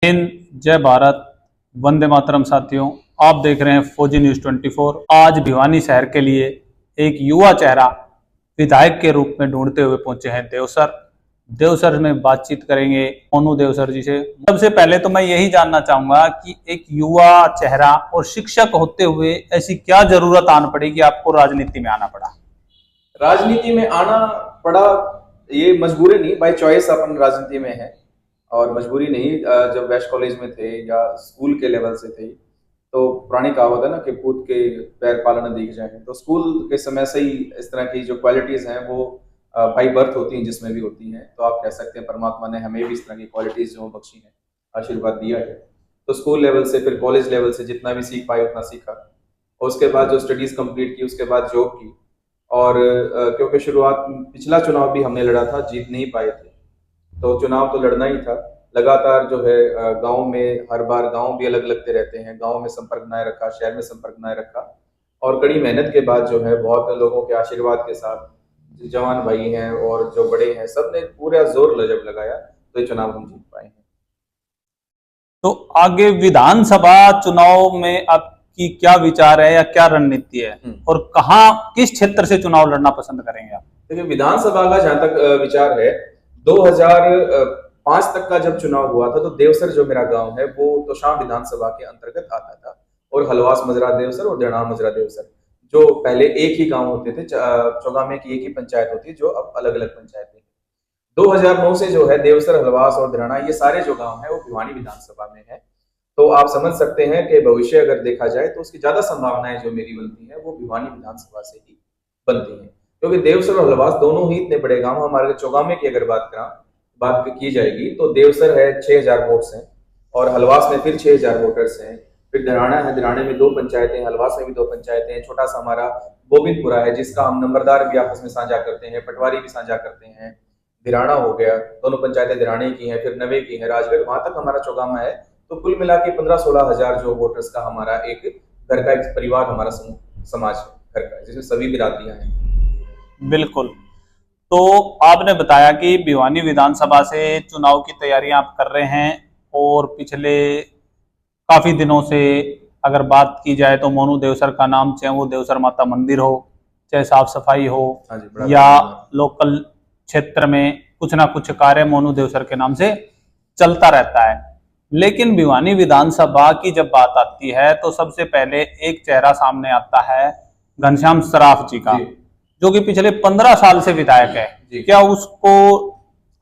हिंद, जय भारत, वंदे मातरम। साथियों, आप देख रहे हैं फौजी न्यूज 24। आज भिवानी शहर के लिए एक युवा चेहरा विधायक के रूप में ढूंढते हुए पहुंचे हैं देवसर में बातचीत करेंगे मोनू देवसर जी से। सबसे पहले तो मैं यही जानना चाहूंगा कि एक युवा चेहरा और शिक्षक होते हुए ऐसी क्या जरूरत आन पड़ी कि आपको राजनीति में आना पड़ा? राजनीति में आना पड़ा ये मजबूरी नहीं, बाय चॉइस अपन राजनीति में है और मजबूरी नहीं। जब वेस्ट कॉलेज में थे या स्कूल के लेवल से थे तो पुरानी कहावत है ना कि पूत के पैर पालन दिख जाए, तो स्कूल के समय से ही इस तरह की जो क्वालिटीज हैं वो बाई बर्थ होती हैं, जिसमें भी होती हैं। तो आप कह सकते हैं परमात्मा ने हमें भी इस तरह की क्वालिटीज जो बख्शी है, आशीर्वाद दिया है। तो स्कूल लेवल से फिर कॉलेज लेवल से जितना भी सीख पाए उतना सीखा, और उसके बाद जो स्टडीज कंप्लीट की उसके बाद जॉब की। और क्योंकि शुरुआत पिछला चुनाव भी हमने लड़ा था, जीत नहीं पाए थे, तो चुनाव तो लड़ना ही था। लगातार जो है गांव में हर बार गांव भी अलग लगते रहते हैं, गांव में संपर्क बनाए रखा, शहर में संपर्क बनाए रखा, और कड़ी मेहनत के बाद जो है बहुत लोगों के आशीर्वाद के साथ जवान भाई हैं और जो बड़े हैं सब ने पूरा जोर जब लगाया तो ये चुनाव हम जीत पाए हैं। तो आगे विधानसभा चुनाव में आपकी क्या विचार है या क्या रणनीति है, और कहाँ किस क्षेत्र से चुनाव लड़ना पसंद करेंगे आप? देखिए, विधानसभा का जहां तक विचार है, 2005 तक का जब चुनाव हुआ था तो देवसर जो मेरा गांव है वो तोशाम विधानसभा के अंतर्गत आता था, और हलवास मजरा देवसर और देवनाम मजरा देवसर जो पहले एक ही गांव होते थे। चौगामे की एक ही पंचायत होती है, जो अब अलग अलग पंचायतें। 2009 से जो है देवसर, हलवास और धराना ये सारे जो गांव है वो भिवानी विधानसभा में है। तो आप समझ सकते हैं कि भविष्य अगर देखा जाए तो उसकी ज्यादा संभावनाएं जो मेरी बनती है वो भिवानी विधानसभा से ही बनती है, क्योंकि देवसर और हलवास दोनों ही इतने बड़े गांव। हमारे चौगामे की अगर बात की जाएगी तो देवसर है 6000 वोट्स हैं, और हलवास में फिर 6000 वोटर्स हैं। फिर धराना है, धराने में 2 पंचायतें, हलवास में भी 2 पंचायतें हैं। छोटा सा हमारा गोविंदपुरा है जिसका हम नंबरदार भी आपस में साझा करते हैं, पटवारी भी साझा करते हैं। धिराना हो गया, दोनों पंचायतें धिराने की हैं, फिर नवे की है, राजगढ़, वहां तक हमारा चौगामा है। तो कुल मिला के 15-16 हजार जो वोटर्स का हमारा एक घर का एक परिवार, हमारा समाज घर का, जिसमें सभी बिरादरियां हैं। बिल्कुल। तो आपने बताया कि भिवानी विधानसभा से चुनाव की तैयारियां आप कर रहे हैं, और पिछले काफी दिनों से अगर बात की जाए तो मोनू देवसर का नाम, चाहे वो देवसर माता मंदिर हो, चाहे साफ सफाई हो, या लोकल क्षेत्र में कुछ ना कुछ कार्य मोनू देवसर के नाम से चलता रहता है। लेकिन भिवानी विधानसभा की जब बात आती है तो सबसे पहले एक चेहरा सामने आता है घनश्याम सराफ जी का, जो कि पिछले 15 साल से विधायक है। क्या उसको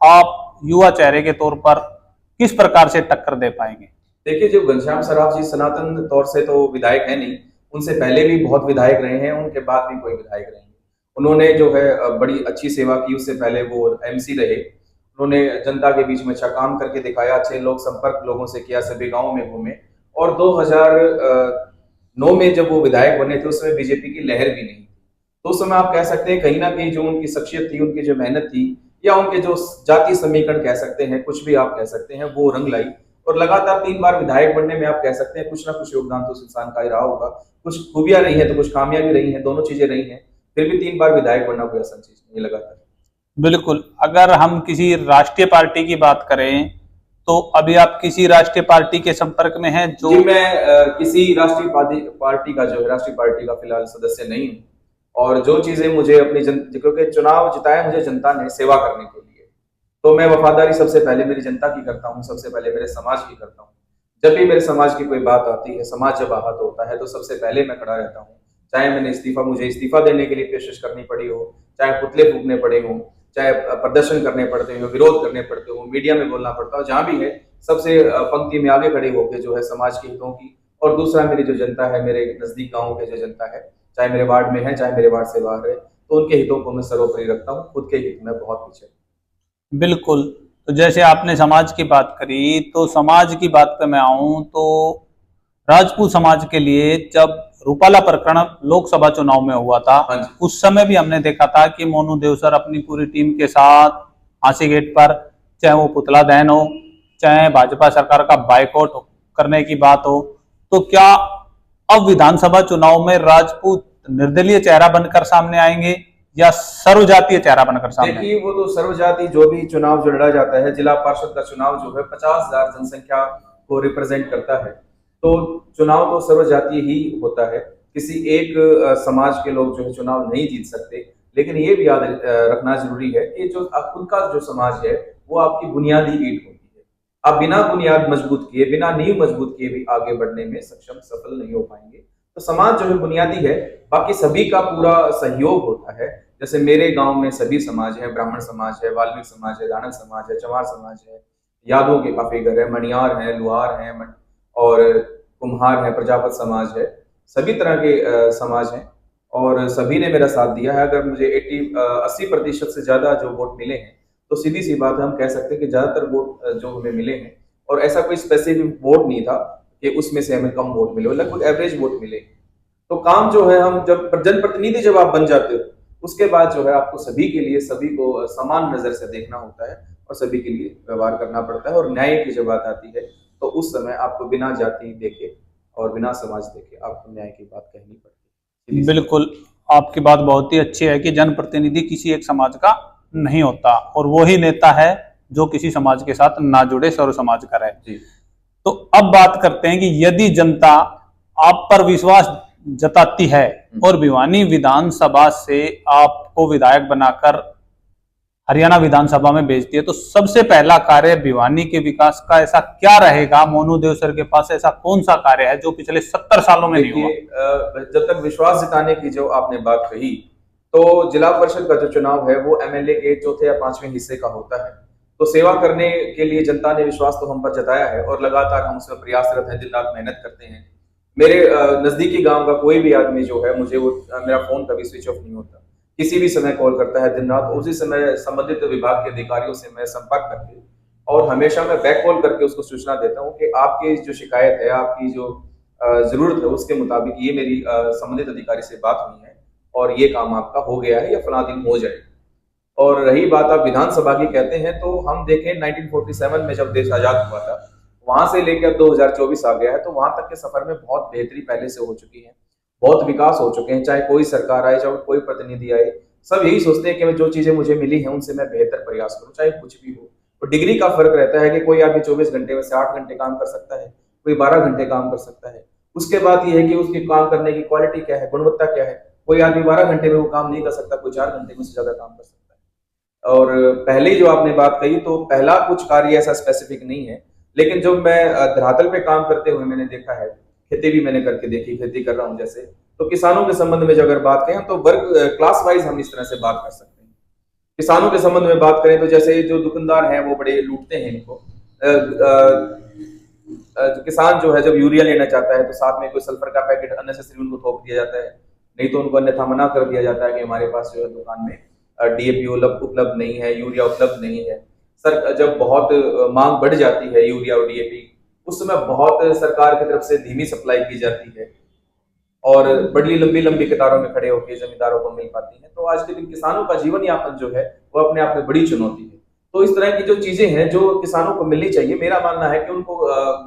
आप युवा चेहरे के तौर पर किस प्रकार से टक्कर दे पाएंगे? देखिए, जो घनश्याम सराफ जी सनातन तौर से तो विधायक है नहीं, उनसे पहले भी बहुत विधायक रहे हैं, उनके बाद भी कोई विधायक रहे हैं। उन्होंने जो है बड़ी अच्छी सेवा की, उससे पहले वो एमसी रहे। उन्होंने जनता के बीच में अच्छा काम करके दिखाया, अच्छे लोग संपर्क लोगों से किया, सभी गाँव में घूमे। और 2009 में जब वो विधायक बने थे उस समय बीजेपी की लहर भी नहीं, तो उस समय आप कह सकते हैं कहीं ना कहीं जो उनकी शख्सियत थी, उनकी जो मेहनत थी, या उनके जो जातीय समीकरण कह सकते हैं, कुछ भी आप कह सकते हैं, वो रंग लाई। और लगातार 3 बार विधायक बनने में आप कह सकते हैं कुछ ना कुछ योगदान तो उस इंसान का ही रहा होगा। कुछ खूबियां रही हैं तो कुछ खामियां भी रही हैं, दोनों चीजें रही हैं, फिर भी 3 बार विधायक बनना कोई आसान चीज नहीं लगातार। बिल्कुल। अगर हम किसी राष्ट्रीय पार्टी की बात करें तो अभी आप किसी राष्ट्रीय पार्टी के संपर्क में हैं? जो जी, मैं किसी राष्ट्रीय पार्टी का जो है राष्ट्रीय पार्टी का फिलहाल सदस्य नहीं हूँ, और जो चीजें मुझे अपनी क्योंकि चुनाव जिताया मुझे जनता ने सेवा करने के लिए, तो मैं वफादारी सबसे पहले मेरी जनता की करता हूँ, सबसे पहले मेरे समाज की करता हूँ। जब भी मेरे समाज की कोई बात आती है, समाज जब आहत होता है, तो सबसे पहले मैं खड़ा रहता हूँ। चाहे मुझे इस्तीफा देने के लिए पेशिश करनी पड़ी हो, चाहे पुतले फूकने पड़े हों, चाहे प्रदर्शन करने पड़ते हो, विरोध करने पड़ते हो, मीडिया में बोलना पड़ता हो, जहां भी है सबसे पंक्ति में आगे खड़े होकर जो है समाज के हितों की, और दूसरा मेरी जो जनता है, मेरे नजदीक गाँव के जो जनता है, चाहे मेरे वार्ड में है चाहे मेरे वार्ड से बाहर है, तो उनके हितों को मैं सर्वोपरि रखता हूँ, खुद के हित में बहुत पीछे। बिल्कुल। तो जैसे आपने समाज की बात करी, तो समाज की बात पे मैं आऊं तो राजपूत समाज के लिए जब रूपाला प्रकरण लोकसभा चुनाव में हुआ था, उस समय भी हमने देखा था कि मोनू देवसर अपनी पूरी टीम के साथ हांसी गेट पर, चाहे वो पुतला दहन हो, चाहे भाजपा सरकार का बायकॉट करने की बात हो, तो क्या अब विधानसभा चुनाव में राजपूत निर्दलीय चेहरा बनकर सामने आएंगे, या सर्वजातीय चेहरा बनकर सामने? देखिए, वो तो सर्वजाति जो भी चुनाव जो लड़ा जाता है, जिला पार्षद का चुनाव जो है 50,000 जनसंख्या को रिप्रेजेंट करता है, तो चुनाव तो सर्वजातीय ही होता है। किसी एक समाज के लोग जो है चुनाव नहीं जीत सकते, लेकिन ये भी याद रखना जरूरी है कि जो उनका जो समाज है वो आपकी बुनियादी ईंट होती है। आप बिना बुनियाद मजबूत किए, बिना नींव मजबूत किए भी आगे बढ़ने में सक्षम, सफल नहीं हो पाएंगे। तो समाज जो है बुनियादी है, बाकी सभी का पूरा सहयोग होता है। जैसे मेरे गांव में सभी समाज है, ब्राह्मण समाज है, वाल्मीकि समाज है, दानव समाज है, चमार समाज है, यादवों के काफी घर है, मणियार है, लुहार है और कुम्हार है, प्रजापत समाज है, सभी तरह के समाज हैं और सभी ने मेरा साथ दिया है। अगर मुझे 80% से ज्यादा जो वोट मिले हैं तो सीधी सी बात है, हम कह सकते हैं कि ज्यादातर वोट जो हमें मिले हैं, और ऐसा कोई स्पेसिफिक वोट नहीं था कि उसमें से हमें कम वोट मिले, लगभग एवरेज वोट मिले। तो काम जो है, हम जब जनप्रतिनिधि जब आप बन जाते हो उसके बाद जो है आपको सभी के लिए, सभी को समान नजर से देखना होता है और सभी के लिए व्यवहार करना पड़ता है। और न्याय की जब बात आती है तो उस समय आपको बिना जाति देखे और बिना समाज देखे आपको न्याय की बात कहनी पड़ती है। बिल्कुल, आपकी बात बहुत ही अच्छी है कि जनप्रतिनिधि किसी एक समाज का नहीं होता और वो ही नेता है जो किसी समाज के साथ ना जुड़े, सर्व समाज का रहे। जी। तो अब बात करते हैं कि यदि जनता आप पर विश्वास जताती है और भिवानी विधानसभा से आपको विधायक बनाकर हरियाणा विधानसभा में भेजती है, तो सबसे पहला कार्य भिवानी के विकास का ऐसा क्या रहेगा? मोनू देवसर के पास ऐसा कौन सा कार्य है जो पिछले 70 सालों में नहीं हुआ? जब तक विश्वास जताने की जो आपने बात कही, तो जिला परिषद का जो चुनाव है वो एमएलए के चौथे या पांचवें हिस्से का होता है। तो सेवा करने के लिए जनता ने विश्वास तो हम पर जताया है और लगातार हम उसमें प्रयासरत हैं, दिन रात मेहनत करते हैं। मेरे नजदीकी गांव का कोई भी आदमी जो है, मुझे वो मेरा फोन कभी स्विच ऑफ नहीं होता, किसी भी समय कॉल करता है दिन रात। उसी समय संबंधित विभाग के अधिकारियों से मैं संपर्क करके और हमेशा मैं बैक कॉल करके उसको सूचना देता हूँ कि आपकी जो शिकायत है, आपकी जो जरूरत है, उसके मुताबिक ये मेरी संबंधित अधिकारी से बात हुई है और ये काम आपका हो गया है या फला दिन हो जाए। और रही बात आप विधानसभा की कहते हैं, तो हम देखें 1947 में जब देश आजाद हुआ था, वहां से लेकर 2024 आ गया है, तो वहां तक के सफर में बहुत बेहतरी पहले से हो चुकी है, बहुत विकास हो चुके हैं। चाहे कोई सरकार आए, चाहे कोई प्रतिनिधि आए, सब यही सोचते हैं कि जो चीजें मुझे मिली हैं उनसे मैं बेहतर प्रयास करूं, चाहे कुछ भी हो। तो डिग्री का फर्क रहता है कि कोई आदमी 24 घंटे में से 8 घंटे काम कर सकता है, कोई 12 घंटे काम कर सकता है। उसके बाद ये है कि उसकी काम करने की क्वालिटी क्या है, गुणवत्ता क्या है। कोई आदमी 12 घंटे में वो काम नहीं कर सकता, कोई 4 घंटे में से ज्यादा काम कर सकता है। और पहले जो आपने बात कही, तो पहला कुछ कार्य ऐसा स्पेसिफिक नहीं है, लेकिन जब मैं धरातल पे काम करते हुए मैंने देखा है, खेती भी मैंने करके देखी, खेती कर रहा हूँ जैसे, तो किसानों के संबंध में जो अगर बात करें तो वर्ग क्लास वाइज हम इस तरह से बात कर सकते हैं। किसानों के संबंध में बात करें तो जैसे जो दुकानदार हैं वो बड़े लूटते हैं इनको। किसान जो है जब यूरिया लेना चाहता है तो साथ में कोई सल्फर का पैकेट अननेसेसरी उनको थोप दिया जाता है, नहीं तो उनको अन्यथा मना कर दिया जाता है कि हमारे पास जो है दुकान में डीएपी उपलब्ध नहीं है, यूरिया उपलब्ध नहीं है। सर जब बहुत मांग बढ़ जाती है यूरिया और डीएपी, उस समय बहुत सरकार की तरफ से धीमी सप्लाई की जाती है और बड़ी लंबी लंबी कतारों में खड़े होकर जमींदारों को मिल पाती है। तो आज के दिन किसानों का जीवन यापन जो है वो अपने आप में बड़ी चुनौती है। तो इस तरह की जो चीजें हैं जो किसानों को मिलनी चाहिए, मेरा मानना है कि उनको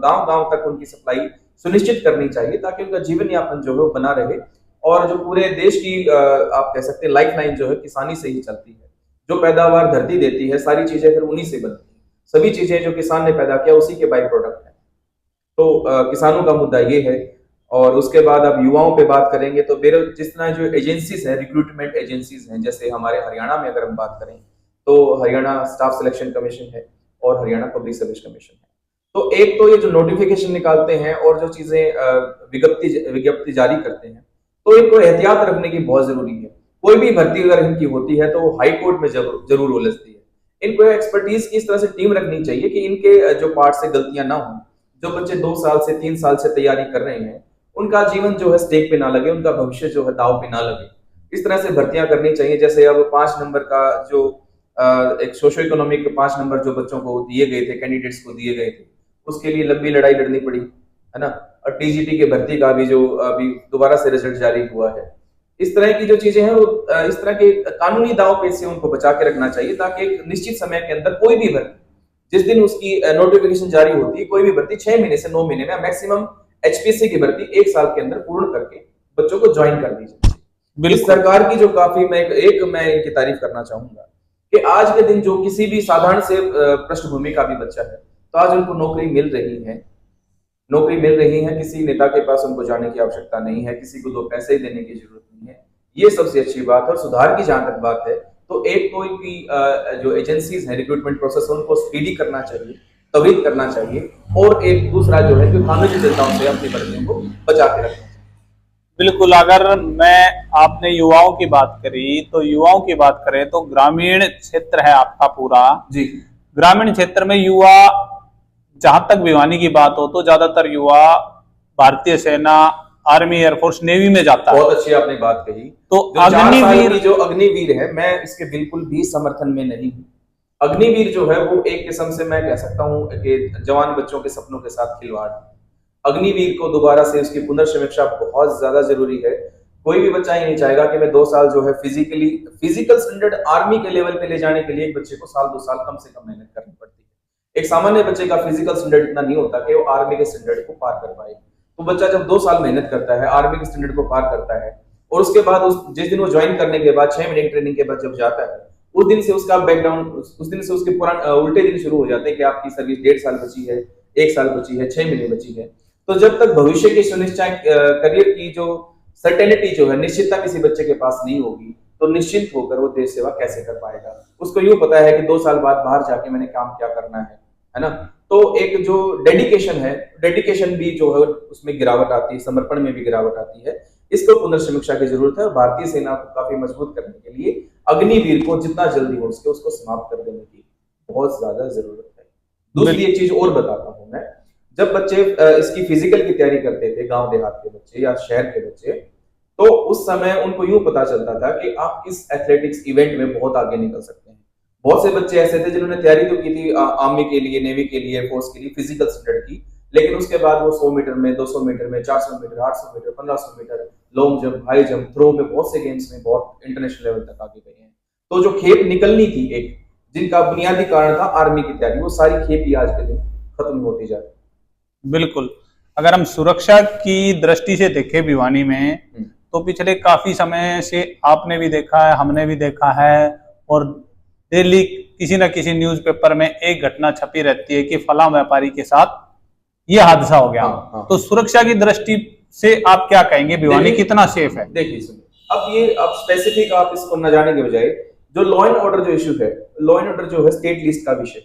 गांव गांव तक उनकी सप्लाई सुनिश्चित करनी चाहिए, ताकि उनका जीवन यापन जो है वो बना रहे। और जो पूरे देश की आप कह सकते हैं लाइफ लाइन जो है किसानी से ही चलती है। जो पैदावार धरती देती है, सारी चीजें फिर उन्हीं से बनती है। सभी चीजें जो किसान ने पैदा किया उसी के बाई प्रोडक्ट है। तो किसानों का मुद्दा ये है। और उसके बाद अब युवाओं पे बात करेंगे तो जिस तरह जो एजेंसीज हैं, रिक्रूटमेंट एजेंसीज हैं, जैसे हमारे हरियाणा में अगर हम बात करें तो हरियाणा स्टाफ सिलेक्शन कमीशन है और हरियाणा पब्लिक सर्विस कमीशन है। तो एक तो ये जो नोटिफिकेशन निकालते हैं और जो चीजें विज्ञप्ति जारी करते हैं, तो इनको एहतियात रखने की बहुत जरूरी है। कोई भी भर्ती अगर इनकी होती है तो हाई कोर्ट में जरूर उलझती है। इनको एक्सपर्टीज की इस तरह से टीम रखनी चाहिए कि इनके जो पार्ट से गलतियां ना हो। जो बच्चे 2 साल से 3 साल से तैयारी कर रहे हैं, उनका जीवन जो है स्टेक पे ना लगे, उनका भविष्य जो है दाव पे ना लगे। इस तरह से भर्तियां करनी चाहिए। जैसे अब 5 नंबर का जो एक सोशो इकोनॉमिक 5 नंबर जो बच्चों को दिए गए थे, कैंडिडेट्स को दिए गए थे, उसके लिए लंबी लड़ाई लड़नी पड़ी, है ना। और टीजीटी की भर्ती का भी जो अभी दोबारा से रिजल्ट जारी हुआ है, इस तरह की जो चीजें हैं वो इस तरह के कानूनी दाव पेच से उनको बचा के रखना चाहिए, ताकि एक निश्चित समय के अंदर कोई भी भर्ती, जिस दिन उसकी नोटिफिकेशन जारी होती है, कोई भी भर्ती 6 महीने से 9 महीने में, मैक्सिमम एचपीएससी की भर्ती 1 साल के अंदर पूर्ण करके बच्चों को ज्वाइन कर दी जाए। इस सरकार की जो काफी मैं इनकी तारीफ करना चाहूंगा कि आज के दिन जो किसी भी साधारण से पृष्ठभूमि का भी बच्चा है तो आज उनको नौकरी मिल रही है। नौकरी मिल रही है, किसी नेता के पास उनको जाने की आवश्यकता नहीं है, किसी को 2 पैसे ही देने की जरूरत नहीं है। ये सबसे अच्छी बात है। और सुधार की जहां तक बात है तो एक तो इनकी जो एजेंसीज हैं रिक्रूटमेंट प्रोसेस उनको स्पीडी करना चाहिए, त्वरित करना चाहिए, और एक दूसरा जो है कि कानूनी चिंताओं से अपनी भर्तियों को बचा के रखना चाहिए। बिल्कुल। अगर आपने युवाओं की बात करी तो युवाओं की बात करें तो ग्रामीण क्षेत्र है आपका पूरा जी। ग्रामीण क्षेत्र में युवा, जहां तक भिवानी की बात हो तो ज्यादातर युवा भारतीय सेना, आर्मी, एयरफोर्स, नेवी में जाता है। बहुत अच्छी आपने बात कही। तो जो अग्निवीर है, मैं इसके बिल्कुल भी समर्थन में नहीं हूँ। अग्निवीर जो है वो एक किस्म से मैं कह सकता हूँ कि जवान बच्चों के सपनों के साथ खिलवाड़। अग्निवीर को दोबारा से उसकी पुनर्समीक्षा बहुत ज्यादा जरूरी है। कोई भी बच्चा ये नहीं चाहेगा कि मैं 2 साल जो है फिजिकल स्टैंडर्ड आर्मी के लेवल पे ले जाने के लिए एक बच्चे को 1-2 साल कम से कम मेहनत करनी पड़ती है। एक सामान्य बच्चे का फिजिकल स्टैंडर्ड इतना नहीं होता कि वो आर्मी के स्टैंडर्ड को पार कर पाए। तो बच्चा जब 2 साल मेहनत करता है, आर्मी के स्टैंडर्ड को पार करता है, और उसके बाद जिस दिन वो ज्वाइन करने के बाद 6 महीने की ट्रेनिंग के बाद जब जाता है, उस दिन से उसका बैकग्राउंड, उस दिन से उसके पुराने उल्टे दिन शुरू हो जाते हैं कि आपकी सर्विस 1.5 साल बची है, 1 साल बची है, 6 महीने बची है। तो जब तक भविष्य की सुनिश्चित करियर की जो सर्टेनिटी जो है, निश्चितता किसी बच्चे के पास नहीं होगी, तो निश्चिंत होकर वो देश सेवा कैसे कर पाएगा। उसको यूं पता है कि 2 साल बाद बाहर जाके मैंने काम क्या करना है ना। तो एक जो डेडिकेशन है, डेडिकेशन भी जो है उसमें गिरावट आती है, समर्पण में भी गिरावट आती है। इसको पुनर्समीक्षा की जरूरत है। और भारतीय सेना को काफी मजबूत करने के लिए अग्निवीर को जितना जल्दी हो सके उसको समाप्त कर देने की बहुत ज्यादा जरूरत है। दूसरी एक चीज और बताता हूं मैं, जब बच्चे इसकी फिजिकल की तैयारी करते थे, गांव देहात के बच्चे या शहर के बच्चे, तो उस समय उनको यूं पता चलता था कि आप इस एथलेटिक्स इवेंट में बहुत आगे निकल सकते हैं। बहुत से बच्चे ऐसे थे जिन्होंने तैयारी तो की थी आर्मी के लिए, नेवी के लिए, एयरफोर्स के लिए, फिजिकल स्टैंडर्ड की, लेकिन उसके बाद वो 100 मीटर में, 200 मीटर में, 400 metre, 800 metre, 1500 metre, long jump, high jump, throw में, बहुत से गेम्स में बहुत इंटरनेशनल लेवल तक आगे गए हैं। तो जो खेप निकलनी थी, एक जिनका बुनियादी कारण था आर्मी की तैयारी, वो सारी खेप ही आज के दिन खत्म होती जा रही। बिल्कुल। अगर हम सुरक्षा की दृष्टि से देखें भिवानी में, तो पिछले काफी समय से आपने भी देखा है, हमने भी देखा है, और डेली किसी न किसी न्यूज़पेपर में एक घटना छपी रहती है कि फलां व्यापारी के साथ ये हादसा हो गया। हाँ। तो सुरक्षा की दृष्टि से आप क्या कहेंगे, भिवानी कितना सेफ है? देखिए सुनिए, अब स्पेसिफिक आप इसको न जाने के बजाय जो लॉ एंड ऑर्डर जो इश्यू है, लॉ एंड ऑर्डर जो है स्टेट लिस्ट का विषय,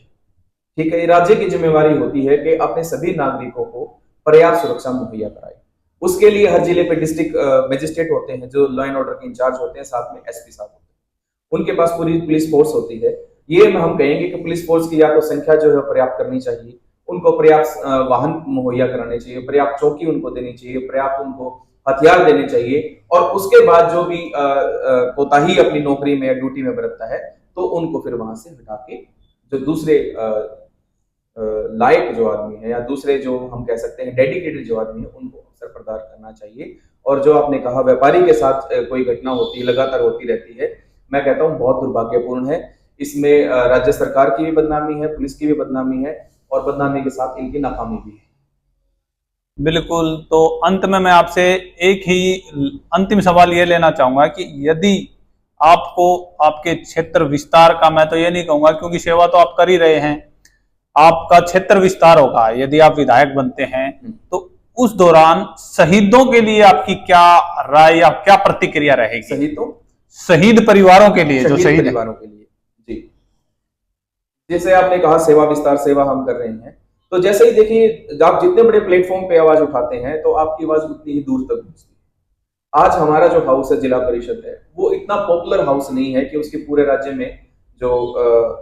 ठीक है। राज्य की जिम्मेवारी होती है कि अपने सभी नागरिकों को पर्याप्त सुरक्षा मुहैया कराए। उसके लिए हर जिले पे डिस्ट्रिक्ट मजिस्ट्रेट होते हैं जो लॉ एंड ऑर्डर के इंचार्ज होते हैं, साथ में एसपी साहब होते हैं, उनके पास पूरी पुलिस फोर्स होती है। ये हम कहेंगे कि पुलिस फोर्स की या तो संख्या जो है पर्याप्त करनी चाहिए, उनको पर्याप्त वाहन मुहैया कराने चाहिए, पर्याप्त चौकी उनको देनी चाहिए, पर्याप्त उनको हथियार देने चाहिए, और उसके बाद जो भी कोताही अपनी नौकरी में या ड्यूटी में बरतता है तो उनको फिर वहां से हटा के जो दूसरे लायक जो आदमी है या दूसरे जो हम कह सकते हैं डेडिकेटेड जो आदमी है उनको अवसर प्रदान करना चाहिए। और जो आपने कहा व्यापारी के साथ कोई घटना होती है, लगातार होती रहती है, मैं कहता हूँ बहुत दुर्भाग्यपूर्ण है। इसमें राज्य सरकार की भी बदनामी है, पुलिस की भी बदनामी है, और बदनामी के साथ इनकी नाकामी भी है। बिल्कुल। तो अंत में मैं आपसे एक ही अंतिम सवाल ये लेना चाहूंगा कि यदि आपको आपके क्षेत्र विस्तार का, मैं तो ये नहीं कहूंगा क्योंकि सेवा तो आप कर ही रहे हैं, आपका क्षेत्र विस्तार होगा यदि आप विधायक बनते हैं, तो उस दौरान शहीदों के लिए आपकी क्या राय या क्या प्रतिक्रिया रहेगी? शहीद परिवारों के लिए, जो शहीद परिवारों के लिए जी, जैसे आपने कहा सेवा विस्तार, सेवा हम कर रहे हैं, तो जैसे ही देखिए आप जितने बड़े प्लेटफॉर्म पे आवाज उठाते हैं तो आपकी आवाज उतनी ही दूर तक पहुंचती है। आज हमारा जो हाउस है, जिला परिषद है, वो इतना पॉपुलर हाउस नहीं है कि उसके पूरे राज्य में जो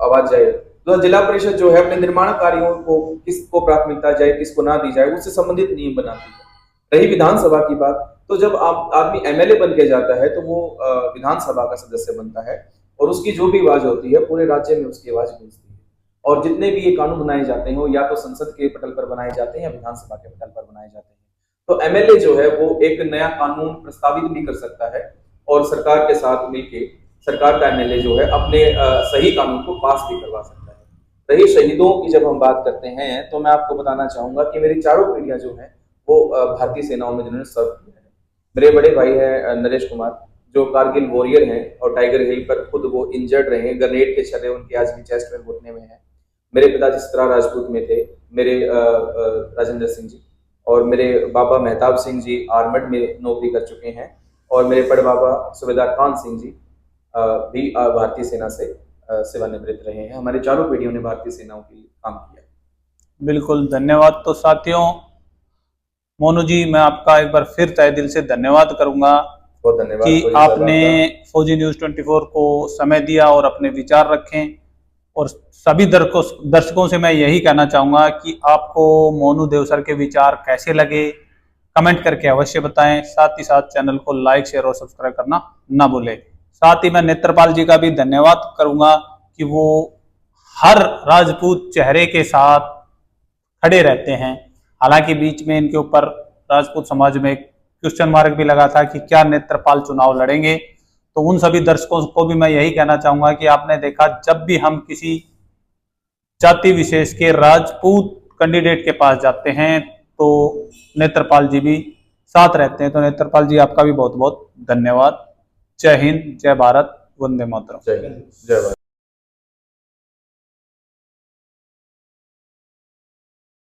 आवाज जाए। तो जिला परिषद जो है अपने निर्माण कार्यों को किसको प्राथमिकता जाए, किसको ना दी जाए, उससे संबंधित नियम बनाती है। रही विधानसभा की बात, तो जब आदमी एमएलए बन के जाता है तो वो विधानसभा का सदस्य बनता है, और उसकी जो भी आवाज होती है पूरे राज्य में उसकी आवाज गूंजती है। और जितने भी ये कानून बनाए जाते हैं, या तो संसद के पटल पर बनाए जाते हैं या विधानसभा के पटल पर बनाए जाते हैं। तो एमएलए जो है वो एक नया कानून प्रस्तावित भी कर सकता है, और सरकार के साथ मिलकर सरकार का एमएलए जो है अपने सही कानून को पास भी करवा सकता है। रही शहीदों की जब हम बात करते हैं, तो मैं आपको बताना चाहूंगा कि मेरी चारों पीढ़ियां जो हैं वो भारतीय सेनाओं में जिन्होंने सर्व किया है। मेरे बड़े भाई है नरेश कुमार, जो कारगिल वॉरियर हैं और टाइगर हिल पर खुद वो इंजर्ड रहे हैं, ग्रेनेड के छर्रे उनके आज भी चेस्ट में घुटने में हैं। मेरे पिताजी सतरा राजपूत में थे, मेरे राजेंद्र सिंह जी, और मेरे बाबा मेहताब सिंह जी आर्मड में नौकरी कर चुके हैं, और मेरे बड़े बाबा सूबेदार कान सिंह जी भी भारतीय सेना से सेवानिवृत्त रहे हैं। हमारे चारों पीढ़ियों ने भारतीय सेनाओं के लिए काम किया। बिल्कुल, धन्यवाद। तो साथियों, मोनू जी, मैं आपका एक बार फिर तहे दिल से धन्यवाद करूंगा बहुत धन्यवाद कि आपने फौजी न्यूज़ 24 को समय दिया और अपने विचार रखें। और सभी दर्शकों से मैं यही कहना चाहूँगा कि आपको मोनू देवसर के विचार कैसे लगे, कमेंट करके अवश्य बताएं। साथ ही साथ चैनल को लाइक, शेयर और सब्सक्राइब करना ना भूलें। साथ ही मैं नेत्रपाल जी का भी धन्यवाद करूँगा कि वो हर राजपूत चेहरे के साथ खड़े रहते हैं। हालांकि बीच में इनके ऊपर राजपूत समाज में क्वेश्चन मार्क भी लगा था कि क्या नेत्रपाल चुनाव लड़ेंगे। तो उन सभी दर्शकों को भी मैं यही कहना चाहूंगा कि आपने देखा, जब भी हम किसी जाति विशेष के राजपूत कैंडिडेट के पास जाते हैं तो नेत्रपाल जी भी साथ रहते हैं। तो नेत्रपाल जी, आपका भी बहुत बहुत धन्यवाद। जय हिंद, जय भारत, वंदे मातरम। जय हिंद, जय भारत।